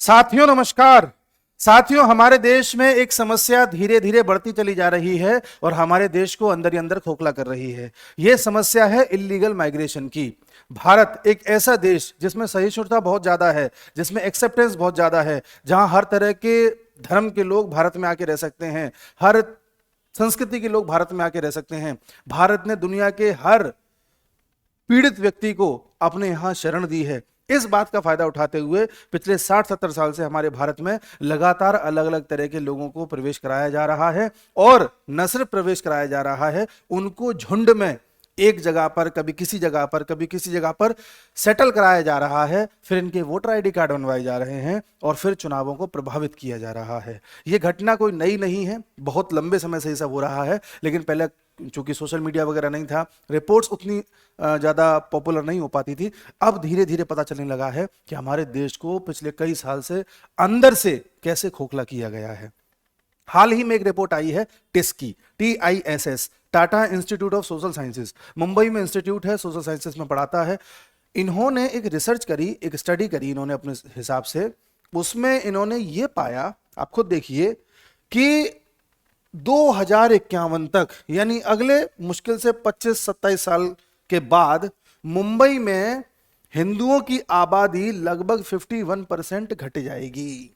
साथियों नमस्कार। साथियों, हमारे देश में एक समस्या धीरे धीरे बढ़ती चली जा रही है और हमारे देश को अंदर ही अंदर खोखला कर रही है। यह समस्या है इलीगल माइग्रेशन की। भारत एक ऐसा देश जिसमें सहिष्णुता बहुत ज्यादा है, जिसमें एक्सेप्टेंस बहुत ज्यादा है, जहां हर तरह के धर्म के लोग भारत में आके रह सकते हैं, हर संस्कृति के लोग भारत में आके रह सकते हैं। भारत ने दुनिया के हर पीड़ित व्यक्ति को अपने यहां शरण दी है। इस बात का फायदा उठाते हुए पिछले 60-70 साल से हमारे भारत में लगातार अलग अलग तरह के लोगों को प्रवेश कराया जा रहा है और न सिर्फ प्रवेश कराया जा रहा है, उनको झुंड में एक जगह पर, कभी किसी जगह पर, कभी किसी जगह पर सेटल कराया जा रहा है। फिर इनके वोटर आईडी कार्ड बनवाए जा रहे हैं और फिर चुनावों को प्रभावित किया जा रहा है। यह घटना कोई नई नहीं है, बहुत लंबे समय से ये सब हो रहा है। लेकिन पहले चूंकि सोशल मीडिया वगैरह नहीं था, रिपोर्ट्स उतनी ज्यादा पॉपुलर नहीं हो पाती थी। अब धीरे धीरे पता चलने लगा है कि हमारे देश को पिछले कई साल से अंदर से कैसे खोखला किया गया है। हाल ही में एक रिपोर्ट आई है टिस की, TISS, Tata institute of social sciences, Mumbai में इंस्टीट्यूट है, सोशल साइंसेस में पढ़ाता है। इन्होंने एक रिसर्च करी, एक स्टडी करी इन्होंने अपने हिसाब से। उसमें इन्होंने ये पाया, आप खुद देखिए, कि 2051 तक, यानी अगले मुश्किल से 25-27 साल के बाद मुंबई में हिंदुओं की आबादी लगभग 51% घट जाएगी।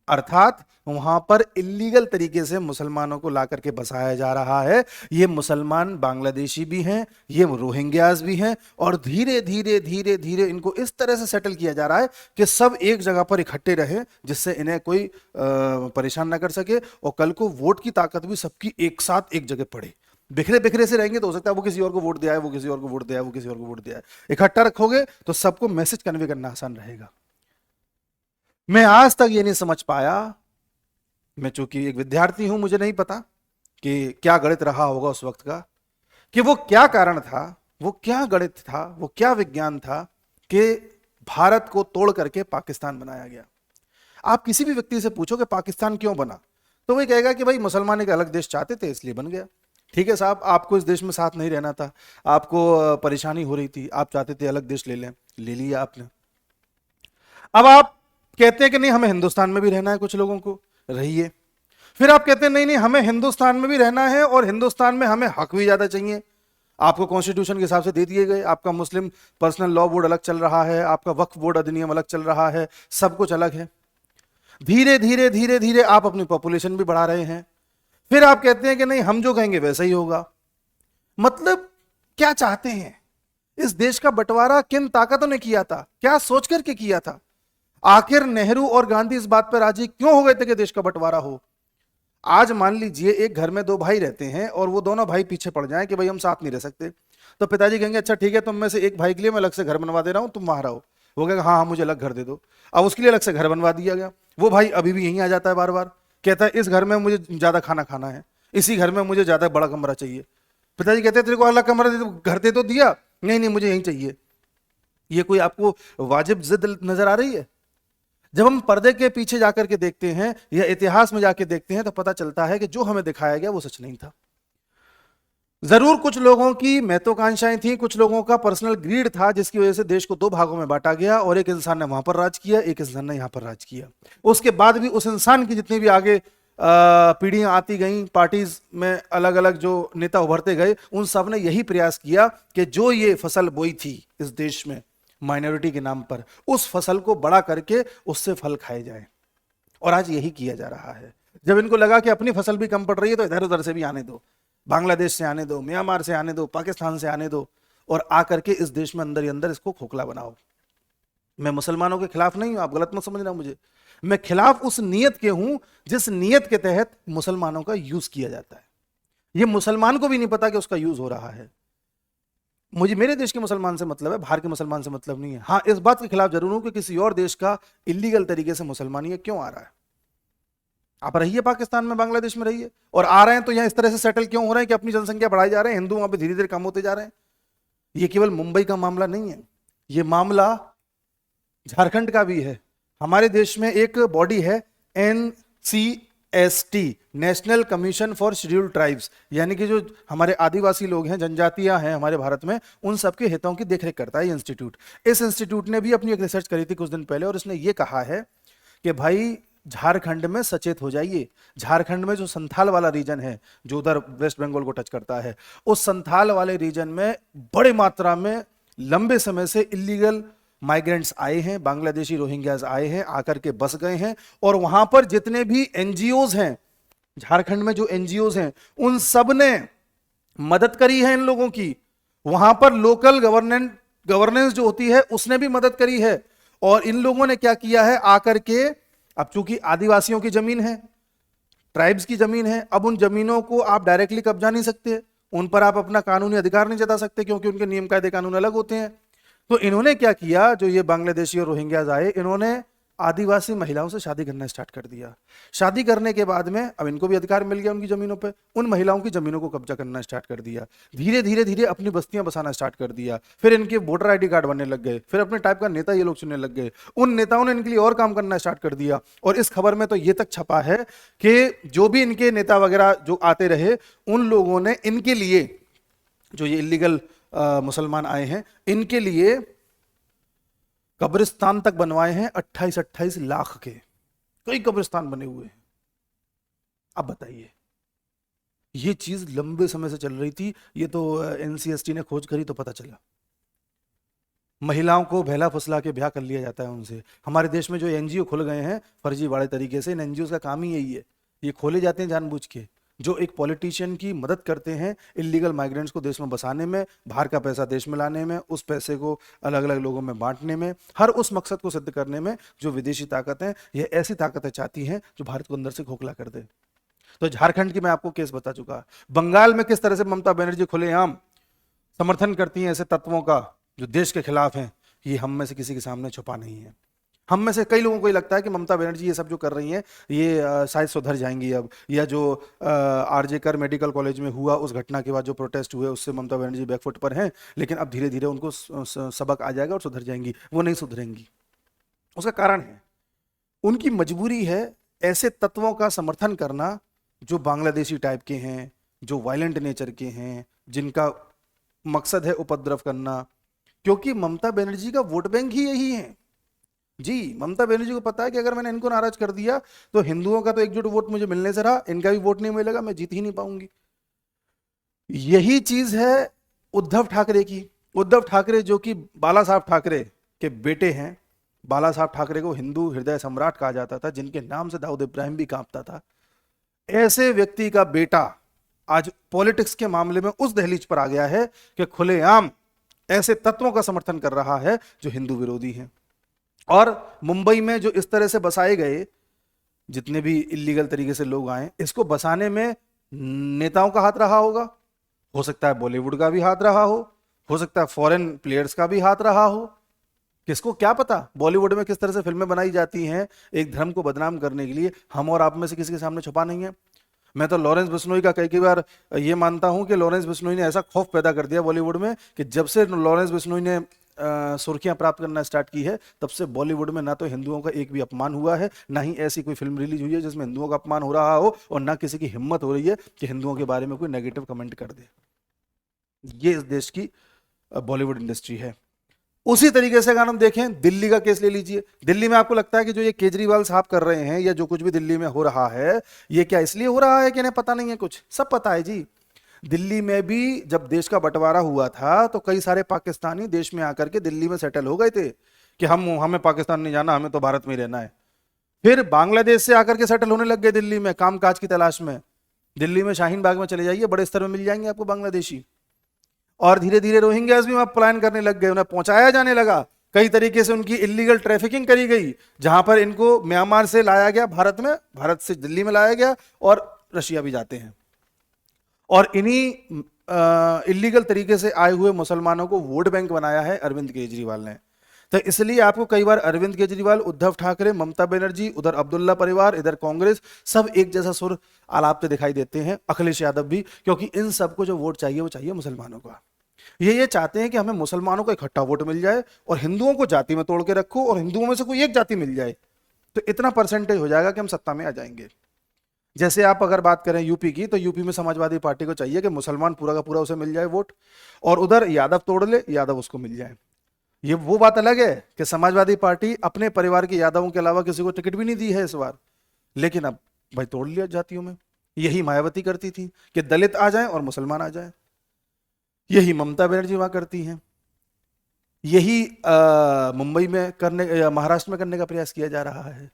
अर्थात वहां पर इलीगल तरीके से मुसलमानों को ला करके बसाया जा रहा है। ये मुसलमान बांग्लादेशी भी हैं, ये रोहिंग्यास भी हैं, और धीरे धीरे धीरे धीरे इनको इस तरह से सेटल किया जा रहा है कि सब एक जगह पर इकट्ठे रहे, जिससे इन्हें कोई परेशान ना कर सके और कल को वोट की ताकत भी सबकी एक साथ एक जगह पड़े। बिखरे बिखरे से रहेंगे तो हो सकता है वो किसी और को वोट दिया है, वो किसी और को वोट दिया है, वो किसी और को वोट दिया है। इकट्ठा रखोगे तो सबको मैसेज कन्वे करना आसान रहेगा। मैं आज तक ये नहीं समझ पाया, मैं चूंकि एक विद्यार्थी हूं, मुझे नहीं पता कि क्या गणित रहा होगा उस वक्त का, कि वो क्या कारण था, वो क्या गणित था, वो क्या विज्ञान था कि भारत को तोड़ करके पाकिस्तान बनाया गया। आप किसी भी व्यक्ति से पूछो कि पाकिस्तान क्यों बना, तो वही कहेगा कि भाई मुसलमान एक अलग देश चाहते थे इसलिए बन गया। ठीक है साहब, आपको इस देश में साथ नहीं रहना था, आपको परेशानी हो रही थी, आप चाहते थे अलग देश ले लें, ले लिया आपने। अब आप कहते हैं कि नहीं हमें हिंदुस्तान में भी रहना है, कुछ लोगों को रहिए। फिर आप कहते हैं नहीं नहीं हमें हिंदुस्तान में भी रहना है और हिंदुस्तान में हमें हक भी ज्यादा चाहिए। आपको कॉन्स्टिट्यूशन के हिसाब से दे दिए गए, आपका मुस्लिम पर्सनल लॉ बोर्ड अलग चल रहा है, आपका वक्फ बोर्ड अधिनियम अलग चल रहा है, सब कुछ अलग है। धीरे धीरे धीरे धीरे आप अपनी पॉपुलेशन भी बढ़ा रहे हैं। फिर आप कहते हैं कि नहीं हम जो कहेंगे वैसा ही होगा। मतलब क्या चाहते हैं? इस देश का बंटवारा किन ताकतों ने किया था, क्या सोच करके किया था? आखिर नेहरू और गांधी इस बात पर राजी क्यों हो गए थे कि देश का बंटवारा हो? आज मान लीजिए एक घर में दो भाई रहते हैं और वो दोनों भाई पीछे पड़ जाएं कि भाई हम साथ नहीं रह सकते, तो पिताजी कहेंगे अच्छा ठीक है, तुम में से एक भाई के लिए मैं अलग से घर बनवा दे रहा हूं, तुम वहां रहो। वो कहेगा हाँ हाँ मुझे अलग घर दे दो। अब उसके लिए अलग से घर बनवा दिया गया। वो भाई अभी भी यहीं आ जाता है, बार बार कहता है इस घर में मुझे ज्यादा खाना खाना है, इसी घर में मुझे ज्यादा बड़ा कमरा चाहिए। पिताजी कहते हैं तेरे को अलग कमरा दे दो, घर दे तो दिया, नहीं नहीं मुझे यहीं चाहिए। ये कोई आपको वाजिब जिद नजर आ रही है? जब हम पर्दे के पीछे जाकर के देखते हैं या इतिहास में जाके देखते हैं तो पता चलता है कि जो हमें दिखाया गया वो सच नहीं था। जरूर कुछ लोगों की महत्वाकांक्षाएं थी, कुछ लोगों का पर्सनल ग्रीड था, जिसकी वजह से देश को दो भागों में बांटा गया और एक इंसान ने वहां पर राज किया, एक इंसान ने यहां पर राज किया। उसके बाद भी उस इंसान की जितनी भी आगे पीढ़ियां आती गईं, पार्टीज में अलग अलग जो नेता उभरते गए, उन सब ने यही प्रयास किया कि जो ये फसल बोई थी इस देश में माइनॉरिटी के नाम पर, उस फसल को बड़ा करके उससे फल खाए जाए। और आज यही किया जा रहा है। जब इनको लगा कि अपनी फसल भी कम पड़ रही है तो इधर उधर से भी आने दो, बांग्लादेश से आने दो, म्यांमार से आने दो, पाकिस्तान से आने दो, और आकर के इस देश में अंदर ही अंदर इसको खोखला बनाओ। मैं मुसलमानों के खिलाफ नहीं हूं, आप गलत मत समझना मुझे। मैं खिलाफ उस नियत के हूं जिस नियत के तहत मुसलमानों का यूज किया जाता है। यह मुसलमान को भी नहीं पता कि उसका यूज हो रहा है। मुझे मेरे देश के मुसलमान से मतलब है, बाहर के मुसलमान से मतलब नहीं है। हाँ, इस बात के खिलाफ जरूर हूं कि किसी और देश का इलीगल तरीके से मुसलमान क्यों आ रहा है। आप रहिए पाकिस्तान में, बांग्लादेश में रहिए, और आ रहे हैं तो यहां इस तरह से सेटल क्यों हो रहे हैं कि अपनी जनसंख्या बढ़ाई जा रहे हैं, हिंदू वहां पे धीरे धीरे कम होते जा रहे हैं। ये केवल मुंबई का मामला नहीं है, ये मामला झारखंड का भी है। हमारे देश में एक बॉडी है NCR, ST, national commission for scheduled tribes, यानी कि जो हमारे आदिवासी लोग हैं, जनजातियां हैं हमारे भारत में, उन सबके हितों की देखरेख करता है ये इंस्टीट्यूट। इस इंस्टीट्यूट ने भी अपनी एक रिसर्च करी थी कुछ दिन पहले, और इसने ये कहा है कि भाई झारखंड में सचेत हो जाइए। झारखंड में जो संथाल वाला रीजन है, जो उधर वेस्ट बंगाल को टच करता है, उस संथाल वाले रीजन में बड़ी मात्रा में लंबे समय से इलीगल माइग्रेंट्स आए हैं, बांग्लादेशी रोहिंग्याज आए हैं, आकर के बस गए हैं, और वहां पर जितने भी एनजीओज हैं, झारखंड में जो एनजीओज हैं, उन सब ने मदद करी है इन लोगों की। वहां पर लोकल गवर्नेंस जो होती है उसने भी मदद करी है। और इन लोगों ने क्या किया है, आकर के, अब चूंकि आदिवासियों की जमीन है, ट्राइब्स की जमीन है, अब उन जमीनों को आप डायरेक्टली कब्जा नहीं सकते, उन पर आप अपना कानूनी अधिकार नहीं जता सकते, क्योंकि उनके नियम कायदे कानून अलग होते हैं। तो इन्होंने क्या किया, जो ये बांग्लादेशी और रोहिंग्याज आए, इन्होंने आदिवासी महिलाओं से शादी करना स्टार्ट कर दिया। शादी करने के बाद में अब इनको भी अधिकार मिल गया उनकी जमीनों पे, उन महिलाओं की जमीनों को कब्जा करना स्टार्ट कर दिया। धीरे धीरे धीरे अपनी बस्तियां बसाना स्टार्ट कर दिया। फिर इनके वोटर आईडी कार्ड बनने लग गए, फिर अपने टाइप का नेता ये लोग चुनने लग गए। उन नेताओं ने इनके लिए और काम करना स्टार्ट कर दिया। और इस खबर में तो ये तक छपा है कि जो भी इनके नेता वगैरह जो आते रहे, उन लोगों ने इनके लिए, जो ये इलीगल मुसलमान आए हैं, इनके लिए कब्रिस्तान तक बनवाए हैं 28-28 लाख के। कई कब्रिस्तान बने हुए हैं। अब बताइए, ये चीज लंबे समय से चल रही थी, ये तो एनसीएसटी ने खोज करी तो पता चला। महिलाओं को बहला फुसला के ब्याह कर लिया जाता है उनसे। हमारे देश में जो एनजीओ खुल गए हैं फर्जीवाड़े तरीके से, इन एनजीओ का काम ही यही है, ये खोले जाते हैं जानबूझ के, जो एक पॉलिटिशियन की मदद करते हैं इलीगल माइग्रेंट्स को देश में बसाने में, बाहर का पैसा देश में लाने में, उस पैसे को अलग अलग लोगों में बांटने में, हर उस मकसद को सिद्ध करने में जो विदेशी ताकतें, ये ऐसी ताकतें चाहती हैं जो भारत को अंदर से खोखला कर दे। तो झारखंड की मैं आपको केस बता चुका। बंगाल में किस तरह से ममता बनर्जी खुलेआम समर्थन करती हैं ऐसे तत्वों का जो देश के खिलाफ हैं, ये हम में से किसी के सामने छुपा नहीं है। हम में से कई लोगों को ये लगता है कि ममता बनर्जी ये सब जो कर रही हैं ये शायद सुधर जाएंगी अब, या जो आरजे कर मेडिकल कॉलेज में हुआ उस घटना के बाद जो प्रोटेस्ट हुए उससे ममता बनर्जी बैकफुट पर हैं, लेकिन अब धीरे धीरे उनको सबक आ जाएगा और सुधर जाएंगी। वो नहीं सुधरेंगी। उसका कारण है, उनकी मजबूरी है ऐसे तत्वों का समर्थन करना जो बांग्लादेशी टाइप के हैं, जो वायलेंट नेचर के हैं, जिनका मकसद है उपद्रव करना। क्योंकि ममता बनर्जी का वोट बैंक ही यही है जी। ममता बनर्जी को पता है कि अगर मैंने इनको नाराज कर दिया तो हिंदुओं का तो एकजुट वोट मुझे मिलने से रहा, इनका भी वोट नहीं मिलेगा, मैं जीत ही नहीं पाऊंगी। यही चीज है उद्धव ठाकरे की। उद्धव ठाकरे जो कि बाला साहब ठाकरे के बेटे हैं, बाला साहब ठाकरे को हिंदू हृदय सम्राट कहा जाता था, जिनके नाम से दाऊद इब्राहिम भी कांपता था। ऐसे व्यक्ति का बेटा आज पॉलिटिक्स के मामले में उस दहलीज पर आ गया है कि खुलेआम ऐसे तत्वों का समर्थन कर रहा है जो हिंदू विरोधी हैं। और मुंबई में जो इस तरह से बसाए गए जितने भी इलीगल तरीके से लोग आए, इसको बसाने में नेताओं का हाथ रहा होगा, हो सकता है बॉलीवुड का भी हाथ रहा हो सकता है फॉरेन प्लेयर्स का भी हाथ रहा हो, किसको क्या पता। बॉलीवुड में किस तरह से फिल्में बनाई जाती हैं एक धर्म को बदनाम करने के लिए, हम और आप में से किसी के सामने छुपा नहीं है। मैं तो लॉरेंस बिश्नोई का कई बार ये मानता हूं कि लॉरेंस बिश्नोई ने ऐसा खौफ पैदा कर दिया बॉलीवुड में कि जब से लॉरेंस बिश्नोई ने सुर्खियां प्राप्त करना स्टार्ट की है, तब से बॉलीवुड में ना तो हिंदुओं का एक भी अपमान हुआ है, ना ही ऐसी कोई फिल्म रिलीज हुई है जिसमें हिंदुओं का अपमान हो रहा हो, और ना किसी की हिम्मत हो रही है कि हिंदुओं के बारे में कोई नेगेटिव कमेंट कर दे। ये इस देश की बॉलीवुड इंडस्ट्री है। उसी तरीके से अगर हम देखें, दिल्ली का केस ले लीजिए। दिल्ली में आपको लगता है कि जो ये केजरीवाल साहब कर रहे हैं या जो कुछ भी दिल्ली में हो रहा है, ये क्या इसलिए हो रहा है कि इन्हें पता नहीं है? कुछ सब पता है जी। दिल्ली में भी जब देश का बंटवारा हुआ था तो कई सारे पाकिस्तानी देश में आकर के दिल्ली में सेटल हो गए थे कि हमें पाकिस्तान नहीं जाना, हमें तो भारत में ही रहना है। फिर बांग्लादेश से आकर के सेटल होने लग गए दिल्ली में कामकाज की तलाश में। दिल्ली में शाहीन बाग में चले जाइए, बड़े स्तर में मिल जाएंगे आपको बांग्लादेशी। और धीरे धीरे रोहिंग्यास भी वहां पलायन करने लग गए, उन्हें पहुंचाया जाने लगा। कई तरीके से उनकी इलीगल ट्रैफिकिंग करी गई, जहां पर इनको म्यांमार से लाया गया भारत में, भारत से दिल्ली में लाया गया, और रशिया भी जाते हैं। और इन्हीं इलीगल तरीके से आए हुए मुसलमानों को वोट बैंक बनाया है अरविंद केजरीवाल ने। तो इसलिए आपको कई बार अरविंद केजरीवाल, उद्धव ठाकरे, ममता बनर्जी, उधर अब्दुल्ला परिवार, इधर कांग्रेस, सब एक जैसा सुर आलापते दिखाई देते हैं, अखिलेश यादव भी, क्योंकि इन सबको जो वोट चाहिए वो चाहिए मुसलमानों का। ये चाहते हैं कि हमें मुसलमानों को इकट्ठा वोट मिल जाए और हिंदुओं को जाति में तोड़ के रखो, और हिंदुओं में से कोई एक जाति मिल जाए तो इतना परसेंटेज हो जाएगा कि हम सत्ता में आ जाएंगे। जैसे आप अगर बात करें यूपी की, तो यूपी में समाजवादी पार्टी को चाहिए कि मुसलमान पूरा का पूरा उसे मिल जाए वोट, और उधर यादव तोड़ ले, यादव उसको मिल जाए। ये वो बात अलग है कि समाजवादी पार्टी अपने परिवार के यादवों के अलावा किसी को टिकट भी नहीं दी है इस बार, लेकिन अब भाई तोड़ लिया जातियों में। यही मायावती करती थी कि दलित आ जाएं और मुसलमान आ जाएं। यही ममता बनर्जी वहां करती हैं। यही मुंबई में करने या महाराष्ट्र में करने का प्रयास किया जा रहा है।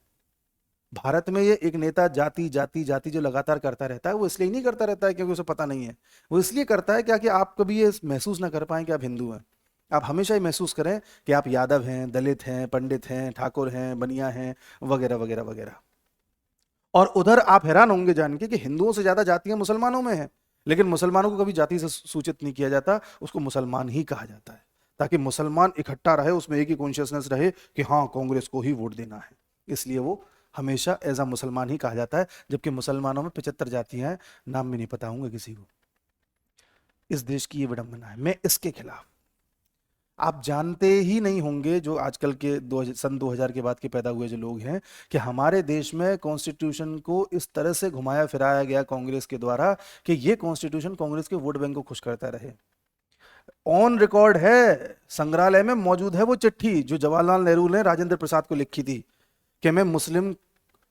भारत में ये एक नेता जाति जाति जाति जो लगातार करता रहता है, वो इसलिए नहीं करता रहता है क्योंकि उसे पता नहीं है, वो इसलिए करता है क्या कि आप कभी ये महसूस ना कर पाए कि आप हिंदू हैं। आप हमेशा ही महसूस करें कि आप यादव हैं, दलित हैं, पंडित हैं, ठाकुर हैं, बनिया हैं, वगैरह वगैरह वगैरह। और उधर आप हैरान होंगे जान के कि हिंदुओं से ज्यादा जातियां मुसलमानों में हैं, लेकिन मुसलमानों को कभी जाति से सूचित नहीं किया जाता, उसको मुसलमान ही कहा जाता है, ताकि मुसलमान इकट्ठा रहे, उसमें एक ही कॉन्शियसनेस रहे कि हाँ कांग्रेस को ही वोट देना है, इसलिए वो हमेशा एज अ मुसलमान ही कहा जाता है। जबकि मुसलमानों में 75 जातियां हैं, नाम भी नहीं पता होंगे किसी को। इस देश की ये विडंबना है, मैं इसके खिलाफ। आप जानते ही नहीं होंगे जो आजकल के सन 2000 के बाद के पैदा हुए जो लोग हैं, कि हमारे देश में कॉन्स्टिट्यूशन को इस तरह से घुमाया फिराया गया कांग्रेस के द्वारा कि ये कॉन्स्टिट्यूशन कांग्रेस के वोट बैंक को खुश करता रहे। ऑन रिकॉर्ड है, संग्रहालय में मौजूद है वो चिट्ठी जो जवाहरलाल नेहरू ने राजेंद्र प्रसाद को लिखी थी कि मैं मुस्लिम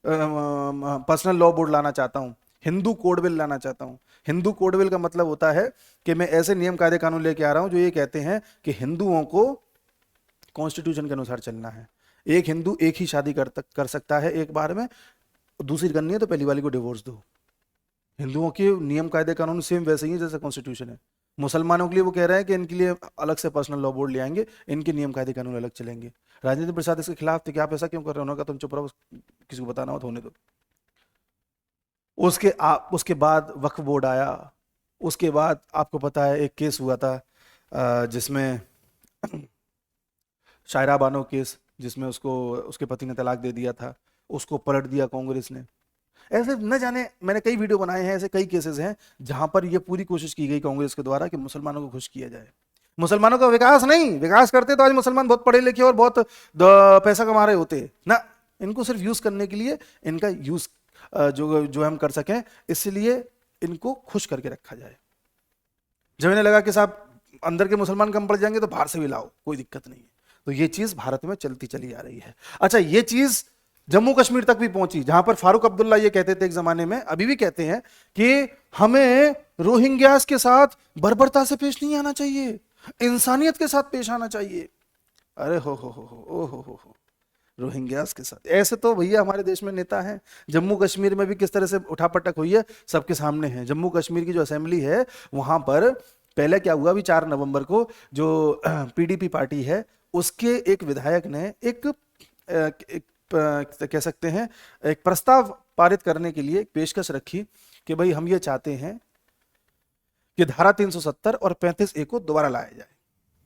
पर्सनल लॉ बोर्ड लाना चाहता हूं, हिंदू कोड बिल लाना चाहता हूं। हिंदू कोड बिल का मतलब होता है कि मैं ऐसे नियम कायदे कानून लेके आ रहा हूं जो ये कहते हैं कि हिंदुओं को कॉन्स्टिट्यूशन के अनुसार चलना है। एक हिंदू एक ही शादी कर सकता है एक बार में, दूसरी करनी है तो पहली वाली को डिवोर्स दो। हिंदुओं के नियम कायदे कानून सेम वैसे ही है जैसे कॉन्स्टिट्यूशन है। मुसलमानों के लिए वो कह रहे हैं कि इनके लिए अलग से पर्सनल लॉ बोर्ड ले आएंगे, इनके नियम कायदे कानून अलग चलेंगे। राजेंद्र प्रसाद इसके खिलाफ थे कि आप ऐसा क्यों कर रहे हो, उन्होंने कहा तुम चुप रहो, किसी को बताना हो तो होने दो। उसके बाद वक्फ बोर्ड आया। उसके बाद आपको पता है एक केस हुआ था जिसमें शायरा बानो केस, जिसमें उसको उसके पति ने तलाक दे दिया था, उसको पलट दिया कांग्रेस ने। ऐसे न जाने, मैंने कई वीडियो बनाए हैं, ऐसे कई केसेस हैं जहां पर ये पूरी कोशिश की गई कांग्रेस के द्वारा कि मुसलमानों को खुश किया जाए। मुसलमानों का विकास नहीं, विकास करते तो आज मुसलमान बहुत पढ़े लिखे और बहुत पैसा कमा रहे होते ना। इनको सिर्फ यूज करने के लिए, इनका यूज जो जो हम कर सकें, इसलिए इनको खुश करके रखा जाए। जब इन्हें लगा कि साहब अंदर के मुसलमान कम पड़ जाएंगे तो बाहर से भी लाओ, कोई दिक्कत नहीं है। तो ये चीज भारत में चलती चली आ रही है। अच्छा, ये चीज जम्मू कश्मीर तक भी पहुंची, जहां पर फारूक अब्दुल्ला ये कहते थे एक जमाने में, अभी भी कहते हैं कि हमें रोहिंग्यास के साथ बर्बरता से पेश नहीं आना चाहिए, इंसानियत के साथ पेश आना चाहिए। अरे हो ओ हो रोहिंग्यास के साथ ऐसे तो भैया हमारे देश में नेता हैं। जम्मू कश्मीर में भी किस तरह से उठापटक हुई है सबके सामने है। जम्मू कश्मीर की जो असेंबली है वहां पर पहले क्या हुआ, अभी 4 नवंबर को जो पीडीपी पार्टी है उसके एक विधायक ने एक कह सकते हैं एक प्रस्ताव पारित करने के लिए एक पेशकश रखी कि भाई हम ये चाहते हैं कि धारा 370 और 35A को दोबारा लाया जाए,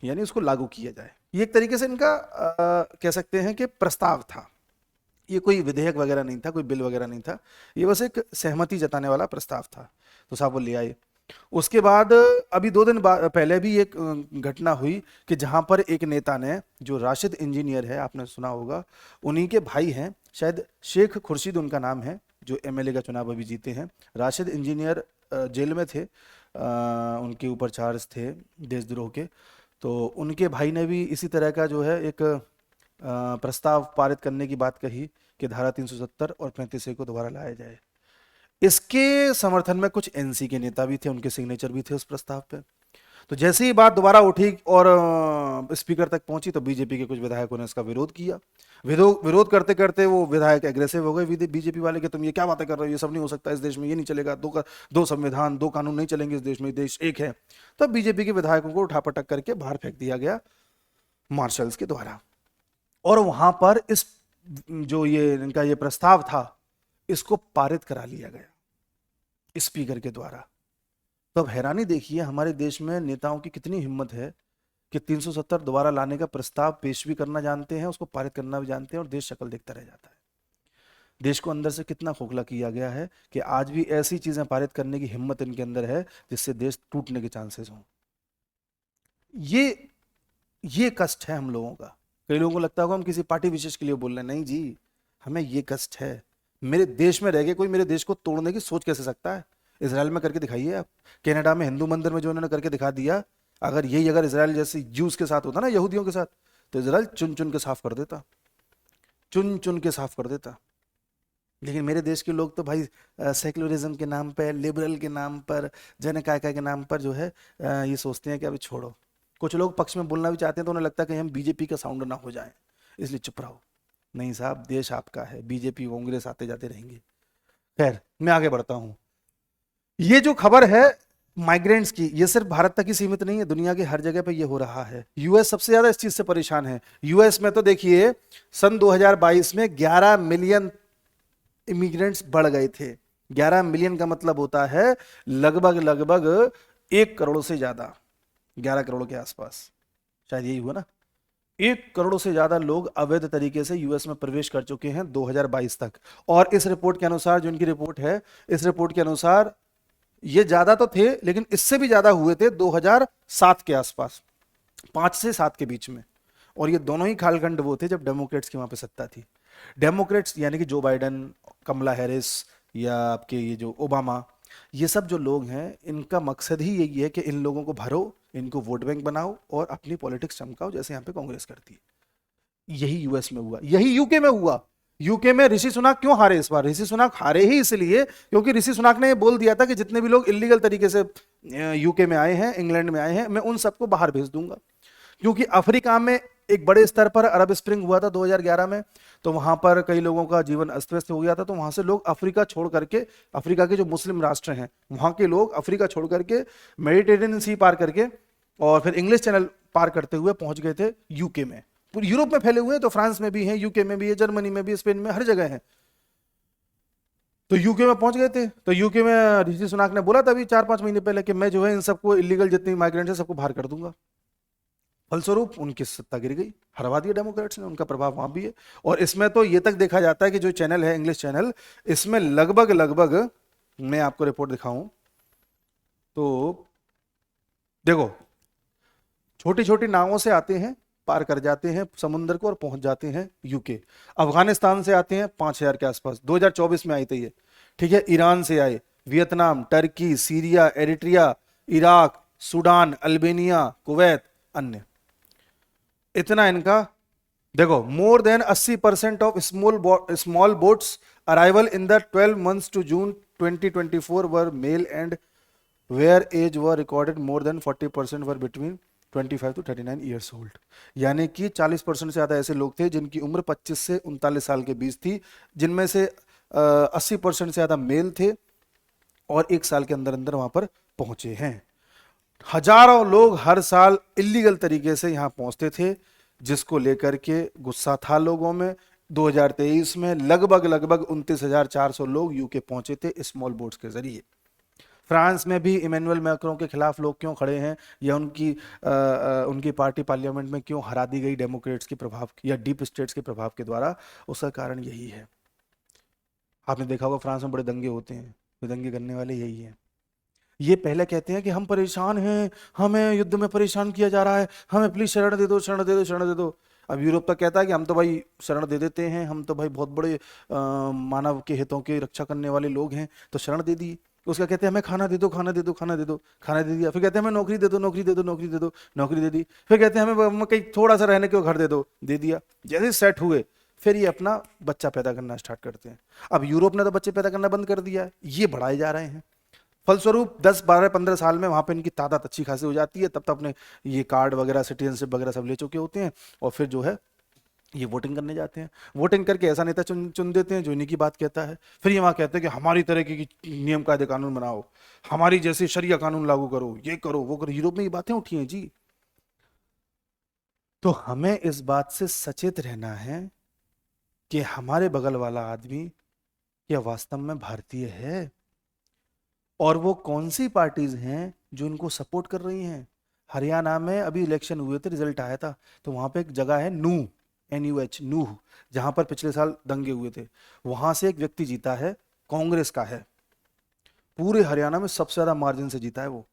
यानी उसको लागू किया जाए। ये एक तरीके से इनका कह सकते हैं कि प्रस्ताव था। ये कोई विधेयक वगैरह नहीं था, कोई बिल वगैरह नहीं था, ये बस एक सहमति जताने वाला प्रस्ताव था। तो साहब वो ले आए। उसके बाद अभी 2 दिन पहले भी एक घटना हुई कि जहां पर एक नेता ने, जो राशिद इंजीनियर है, आपने सुना होगा, उन्हीं के भाई हैं, शायद शेख खुर्शीद उनका नाम है, जो एमएलए का चुनाव अभी जीते हैं। राशिद इंजीनियर जेल में थे, उनके ऊपर चार्ज थे देशद्रोह के। तो उनके भाई ने भी इसी तरह का जो है एक प्रस्ताव पारित करने की बात कही कि धारा 370 और 35A को दोबारा लाया जाए। इसके समर्थन में कुछ एनसी के नेता भी थे, उनके सिग्नेचर भी थे उस प्रस्ताव पे। तो जैसे ही बात दोबारा उठी और स्पीकर तक पहुंची तो बीजेपी के कुछ विधायकों ने इसका विरोध किया। विरोध करते करते वो विधायक एग्रेसिव हो गए बीजेपी वाले, कि तुम ये क्या बातें कर रहे हो, ये सब नहीं हो सकता इस देश में, ये नहीं चलेगा, दो संविधान, 2 कानून नहीं चलेंगे इस देश में, देश एक है। तब बीजेपी के विधायकों को उठापटक करके बाहर फेंक दिया गया मार्शल्स के द्वारा। और वहां पर इस जो ये इनका ये प्रस्ताव था इसको पारित करा लिया गया स्पीकर के द्वारा। तो अब हैरानी देखिए हमारे देश में नेताओं की कितनी हिम्मत है कि 370 दोबारा लाने का प्रस्ताव पेश भी करना जानते हैं, उसको पारित करना भी जानते हैं, और देश शक्ल देखता रह जाता है। देश को अंदर से कितना खोखला किया गया है कि आज भी ऐसी चीजें पारित करने की हिम्मत इनके अंदर है जिससे देश टूटने के चांसेस हों। ये कष्ट है हम लोगों का। कई लोगों को लगता होगा हम किसी पार्टी विशेष के लिए बोल रहे हैं, नहीं जी, हमें ये कष्ट है मेरे देश में रह के कोई मेरे देश को तोड़ने की सोच कैसे सकता है? इसराइल में करके दिखाइए आप, कनाडा में हिंदू मंदिर में जो उन्होंने करके दिखा दिया। अगर यही अगर इसराइल जैसे ज्यूज के साथ होता ना, यहूदियों के साथ, तो इसराइल चुन चुन के साफ कर देता, चुन चुन के साफ कर देता। लेकिन मेरे देश के लोग तो भाई सेक्युलरिज्म के नाम पर, लिबरल के नाम पर, जन काय काय के नाम पर जो है ये सोचते हैं कि अभी छोड़ो। कुछ लोग पक्ष में बोलना भी चाहते हैं तो उन्हें लगता है कि हम बीजेपी का साउंड ना हो जाए, इसलिए चुप रहो। नहीं साहब, देश आपका है, बीजेपी कांग्रेस आते जाते रहेंगे। खैर, मैं आगे बढ़ता हूं। ये जो खबर है माइग्रेंट्स की, ये सिर्फ भारत तक ही सीमित नहीं है, दुनिया के हर जगह पे ये हो रहा है। यूएस सबसे ज्यादा इस चीज से परेशान है। यूएस में तो देखिए सन 2022 में 11 मिलियन इमिग्रेंट्स बढ़ गए थे। 11 मिलियन का मतलब होता है लगभग लगभग 1 करोड़ से ज्यादा, 11 करोड़ के आसपास, शायद यही हुआ ना। 1 करोड़ से ज्यादा लोग अवैध तरीके से यूएस में प्रवेश कर चुके हैं 2022 तक। और इस रिपोर्ट के अनुसार, जो इनकी रिपोर्ट है, इस रिपोर्ट के अनुसार ये ज्यादा तो थे, लेकिन इससे भी ज्यादा हुए थे 2007 के आसपास, 5 से 7 के बीच में। और ये दोनों ही कालखंड वो थे जब डेमोक्रेट्स की वहां पे सत्ता थी। डेमोक्रेट्स यानी कि जो बाइडन, कमला हैरिस, या आपके ये जो ओबामा, ये सब जो लोग हैं, इनका मकसद ही यही है कि इन लोगों को भरो, इनको वोट बैंक बनाओ और अपनी पॉलिटिक्स चमकाओ, जैसे यहाँ पे कांग्रेस करती है। यही यूएस में हुआ, यही यूके में हुआ। यूके में ऋषि सुनाक क्यों हारे इस बार? ऋषि सुनाक हारे ही इसलिए क्योंकि ऋषि सुनाक ने ये बोल दिया था कि जितने भी लोग इलीगल तरीके से यूके में आए हैं, इंग्लैंड में आए हैं, मैं उन सबको बाहर भेज दूंगा। क्योंकि अफ्रीका में एक बड़े स्तर पर अरब स्प्रिंग हुआ था 2011 में, तो वहां पर कई लोगों का जीवन अस्त व्यस्त हो गया था। तो वहां से लोग अफ्रीका छोड़ करके, अफ्रीका के जो मुस्लिम राष्ट्र हैं वहां के लोग अफ्रीका छोड़ करके मेडिटेरेनियन सी पार करके और फिर इंग्लिश चैनल पार करते हुए पहुंच गए थे यूके में। पूरी यूरोप में फैले हुए हैं, तो फ्रांस में भी हैं, यूके में भी है, जर्मनी में भी, स्पेन में, हर जगह है। तो यूके में पहुंच गए थे। तो यूके में ऋषि सुनाक ने बोला था अभी 4-5 महीने पहले कि मैं जो है इन सबको, इलीगल जितनी माइग्रेंट्स है सबको बाहर कर दूंगा। फलस्वरूप उनकी सत्ता गिर गई, हरवा दिया डेमोक्रेट्स ने, उनका प्रभाव वहां भी है। और इसमें तो ये तक देखा जाता है कि जो चैनल है, इंग्लिश चैनल, इसमें लगभग लगभग, मैं आपको रिपोर्ट दिखाऊं तो देखो, छोटी छोटी नावों से आते हैं, पार कर जाते हैं समुद्र को और पहुंच जाते हैं यूके। अफगानिस्तान से आते हैं 5000 के आसपास, 2024 में आए थे ये, ठीक है। ईरान से आए, Vietnam, Turkey, Syria, Eritrea, Iraq, Sudan, Albania, Kuwait, अन्य। इतना इनका, देखो, more than 80% of small boats arrival in the 12 months to June 2024 were male and where age were recorded more than 40% were between 25 to 39 years old. यानी कि 40% से ज्यादा ऐसे लोग थे जिनकी उम्र 25 से 39 साल के बीच थी, जिनमें से 80% से ज्यादा मेल थे और 1 साल के अंदर अंदर वहां पर पहुंचे हैं। हजारों लोग हर साल इलीगल तरीके से यहां पहुंचते थे, जिसको लेकर के गुस्सा था लोगों में। 2023 में लगभग लगभग 29,400 लोग यूके पहुंचे थे स्मॉल बोट्स के जरिए। फ्रांस में भी इमैनुअल मैक्रों के खिलाफ लोग क्यों खड़े हैं, या उनकी पार्टी पार्लियामेंट में क्यों हरा दी गई डेमोक्रेट्स के प्रभाव या डीप स्टेट्स के प्रभाव के द्वारा, उसका कारण यही है। आपने देखा होगा फ्रांस में बड़े दंगे होते हैं, दंगे करने वाले यही है। ये पहले कहते हैं कि हम परेशान हैं, हमें युद्ध में परेशान किया जा रहा है, हमें प्लीज शरण दे दो, शरण दे दो, शरण दे दो। अब यूरोप तक कहता है कि हम तो भाई शरण दे देते हैं, हम तो भाई बहुत बड़े मानव के हितों की रक्षा करने वाले लोग हैं, तो शरण दे दी। उसका कहते हैं हमें खाना दे दो, खाना दे दो, खाना दे दो, खाना दे दिया। फिर कहते हैं हमें नौकरी दे दो, नौकरी दे दो, नौकरी दे दो, नौकरी दे दी। फिर कहते हैं हमें कहीं थोड़ा सा रहने को घर दे दो, दे दिया। जैसे सेट हुए फिर ये अपना बच्चा पैदा करना स्टार्ट करते हैं। अब यूरोप ने तो बच्चे पैदा करना बंद कर दिया है, ये बढ़ाए जा रहे हैं। फलस्वरूप 10, 12, 15 साल में वहां पे इनकी तादाद अच्छी खासी हो जाती है। तब तक अपने ये कार्ड वगैरह, सिटीजनशिप वगैरह सब ले चुके होते हैं, और फिर जो है ये वोटिंग करने जाते हैं। वोटिंग करके ऐसा नेता चुन देते हैं जो इन्हीं की बात कहता है। फिर ये वहां कहते हैं कि हमारी तरह की नियम कायदे कानून बनाओ, हमारी जैसे शरिया कानून लागू करो, ये करो, वो करो। यूरोप में ये बातें उठी हैं जी। तो हमें इस बात से सचेत रहना है कि हमारे बगल वाला आदमी क्या वास्तव में भारतीय है, और वो कौन सी पार्टीज हैं जो इनको सपोर्ट कर रही हैं। हरियाणा में अभी इलेक्शन हुए थे, रिजल्ट आया था, तो वहां पे एक जगह है नूह, NUH, नूह, जहां पर पिछले साल दंगे हुए थे। वहां से एक व्यक्ति जीता है, कांग्रेस का है, पूरे हरियाणा में सबसे ज्यादा मार्जिन से जीता है वो।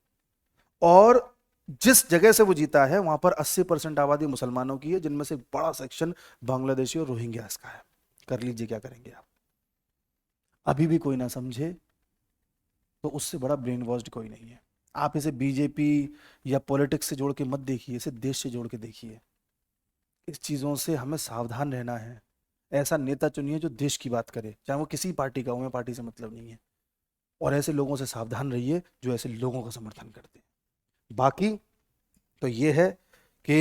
और जिस जगह से वो जीता है वहां पर 80% आबादी मुसलमानों की है, जिनमें से बड़ा सेक्शन बांग्लादेशी और रोहिंग्यास का है। कर लीजिए क्या करेंगे आप। अभी भी कोई ना समझे तो उससे बड़ा ब्रेन वॉश्ड कोई नहीं है। आप इसे बीजेपी या पॉलिटिक्स से जोड़ के मत देखिए, इसे देश से जोड़ के देखिए। इस चीज़ों से हमें सावधान रहना है। ऐसा नेता चुनिए जो देश की बात करे, चाहे वो किसी पार्टी का हो, हमें पार्टी से मतलब नहीं है। और ऐसे लोगों से सावधान रहिए जो ऐसे लोगों का समर्थन करते हैं। बाकी तो ये है कि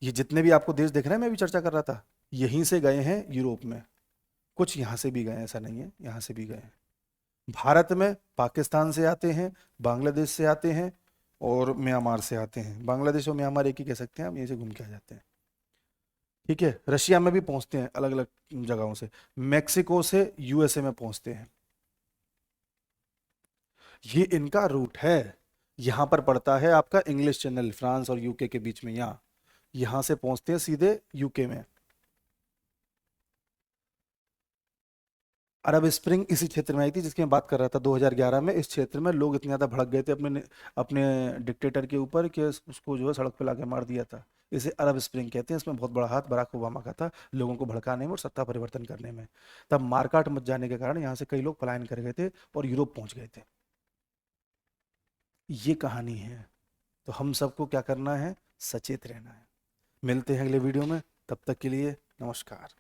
ये जितने भी आपको देश दिख रहे हैं, मैं भी चर्चा कर रहा था, यहीं से गए हैं यूरोप में, कुछ यहाँ से भी गए हैं, ऐसा नहीं है, यहाँ से भी गए हैं। भारत में पाकिस्तान से आते हैं, बांग्लादेश से आते हैं और म्यांमार से आते हैं। बांग्लादेश और म्यांमार एक ही कह सकते हैं, हम यहीं से घूम के आ जाते हैं। ठीक है, रशिया में भी पहुंचते हैं अलग अलग जगहों से, मैक्सिको से यूएसए में पहुंचते हैं। ये इनका रूट है। यहाँ पर पड़ता है आपका इंग्लिश चैनल, फ्रांस और यूके के बीच में, यहाँ से पहुंचते हैं सीधे यूके में। अरब स्प्रिंग इसी क्षेत्र में आई थी जिसकी मैं बात कर रहा था, 2011 में। इस क्षेत्र में लोग इतने ज़्यादा भड़क गए थे अपने अपने डिक्टेटर के ऊपर कि उसको जो है सड़क पे लाके मार दिया था। इसे अरब स्प्रिंग कहते हैं। इसमें बहुत बड़ा हाथ बराक ओबामा का था, लोगों को भड़काने में और सत्ता परिवर्तन करने में। तब मारकाट मच जाने के कारण यहाँ से कई लोग पलायन कर गए थे और यूरोप पहुंच गए थे। ये कहानी है। तो हम सबको क्या करना है, सचेत रहना है। मिलते हैं अगले वीडियो में, तब तक के लिए नमस्कार।